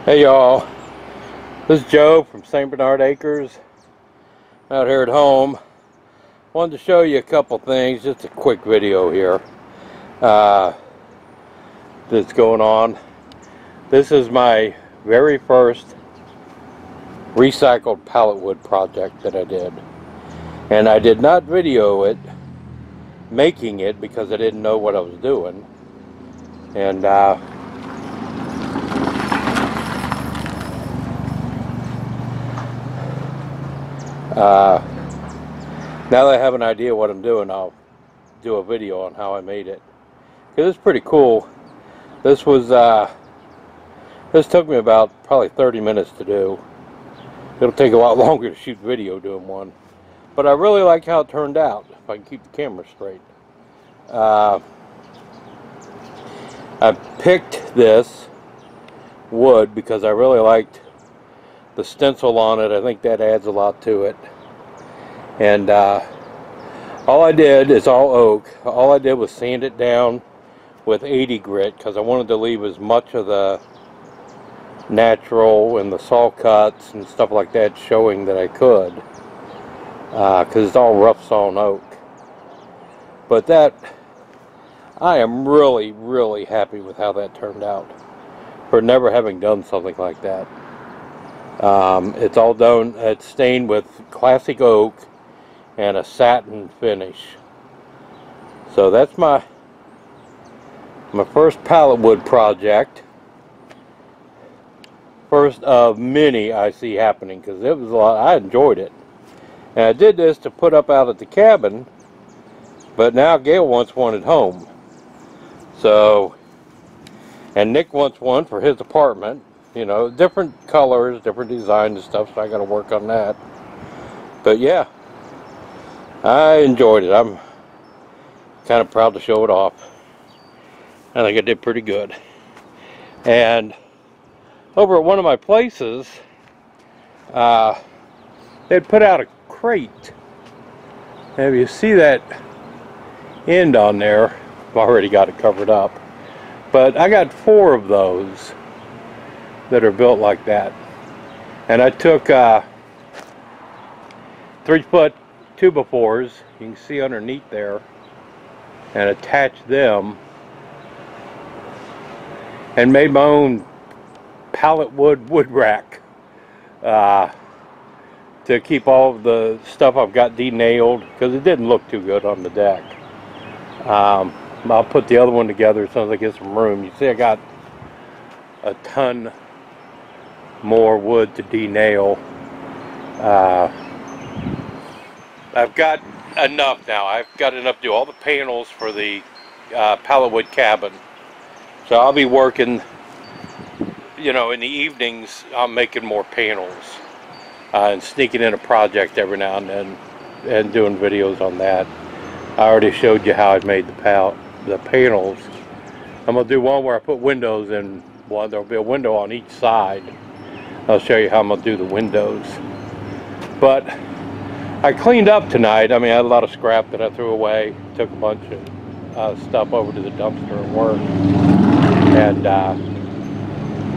Hey y'all, this is Joe from St. Bernard Acres out here at home. Wanted to show you a couple things, just a quick video here that's going on. This is my very first recycled pallet wood project that I did, and I did not video it making it because I didn't know what I was doing. And now that I have an idea what I'm doing, I'll do a video on how I made it, because it's pretty cool. This was this took me about probably 30 minutes to do. It'll take a lot longer to shoot video doing one, but I really like how it turned out, if I can keep the camera straight. I picked this wood because I really liked the stencil on it. I think that adds a lot to it. And all I did is all oak. All I did was sand it down with 80 grit because I wanted to leave as much of the natural and the saw cuts and stuff like that showing that I could, because it's all rough sawn oak. But that, I am really happy with how that turned out, for never having done something like that. It's all done, it's stained with classic oak and a satin finish. So that's my first pallet wood project. First of many I see happening, because it was a lot. I enjoyed it. And I did this to put up out at the cabin, but now Gail wants one at home. So, and Nick wants one for his apartment. You know, different colors, different designs and stuff, so I got to work on that. But yeah, I enjoyed it. I'm kind of proud to show it off. I think I did pretty good. And over at one of my places, they'd put out a crate. And if you see that end on there, I've already got it covered up. But I got 4 of those that are built like that. And I took 3-foot 2x4s, you can see underneath there, and attached them and made my own pallet wood rack to keep all of the stuff I've got denailed, because it didn't look too good on the deck. I'll put the other one together as soon as I get some room. You see I got a ton more wood to denail. I've got enough now. I've got enough to do all the panels for the pallet wood cabin. So I'll be working, you know, in the evenings. I'm making more panels and sneaking in a project every now and then and doing videos on that. I already showed you how I made the panels. I'm gonna do one where I put windows in one. There'll be a window on each side. I'll show you how I'm gonna do the windows. But I cleaned up tonight. I mean, I had a lot of scrap that I threw away. Took a bunch of stuff over to the dumpster at work, and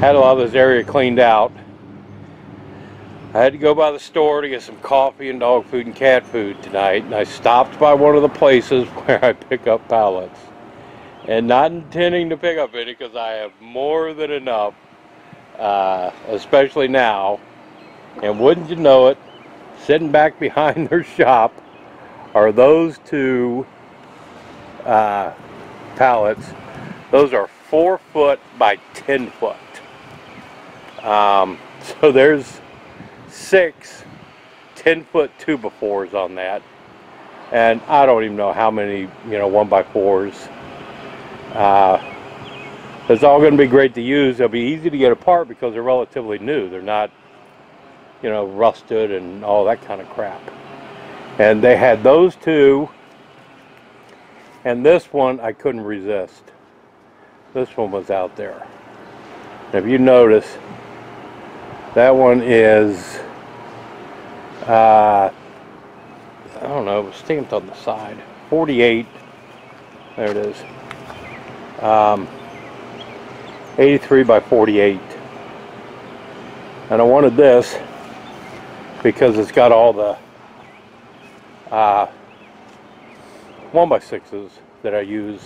had a lot of this area cleaned out. I had to go by the store to get some coffee and dog food and cat food tonight, and I stopped by one of the places where I pick up pallets, and not intending to pick up any because I have more than enough, especially now. And wouldn't you know it, sitting back behind their shop are those 2 pallets. Those are 4 foot by 10 foot. So there's 6 10-foot 2x4s on that, and I don't even know how many, you know, 1x4s. It's all going to be great to use. They'll be easy to get apart because they're relatively new. They're not, you know, rusted and all that kind of crap. And they had those 2, and this one I couldn't resist. This one was out there. And if you notice, that one is I don't know, it was stamped on the side, 48, there it is, 83 by 48. And I wanted this because it's got all the 1x6s that I use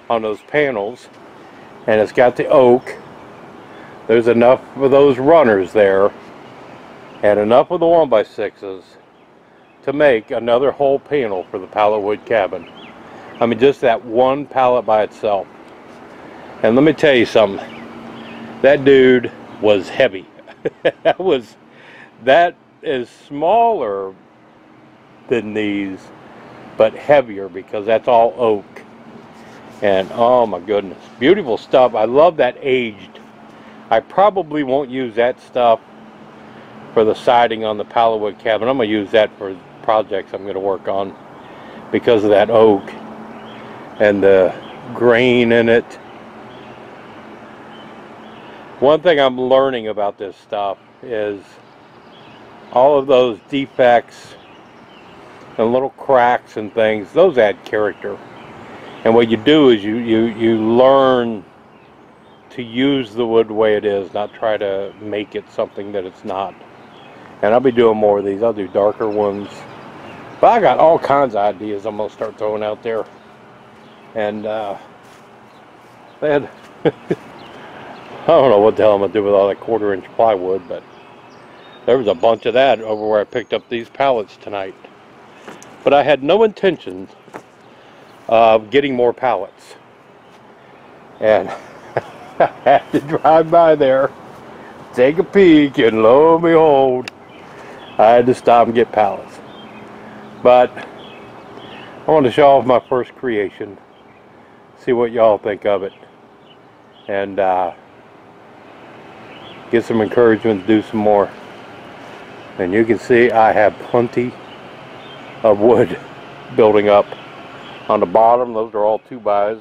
on those panels, and it's got the oak. There's enough of those runners there and enough of the 1x6s to make another whole panel for the pallet wood cabin. I mean, just that one pallet by itself. And let me tell you something, that dude was heavy. that is smaller than these, but heavier because that's all oak. And oh my goodness, beautiful stuff. I love that aged. I probably won't use that stuff for the siding on the pallet wood cabin. I'm going to use that for projects I'm going to work on because of that oak and the grain in it. One thing I'm learning about this stuff is all of those defects and little cracks and things, those add character. And what you do is you learn to use the wood the way it is, not try to make it something that it's not. And I'll be doing more of these. I'll do darker ones. But I got all kinds of ideas I'm going to start throwing out there. And they had I don't know what the hell I'm going to do with all that 1/4-inch plywood, but there was a bunch of that over where I picked up these pallets tonight. But I had no intentions of getting more pallets. And I had to drive by there, take a peek, and lo and behold, I had to stop and get pallets. But I want to show off my first creation, see what y'all think of it, and get some encouragement to do some more. And you can see I have plenty of wood building up on the bottom. Those are all 2x,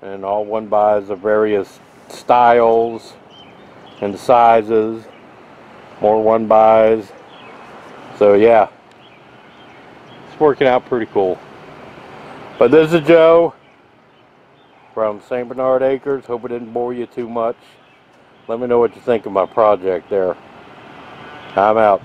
and all 1xs of various styles and sizes, more 1xs. So yeah, it's working out pretty cool. But this is Joe from St. Bernard Acres. Hope it didn't bore you too much. Let me know what you think of my project there. I'm out.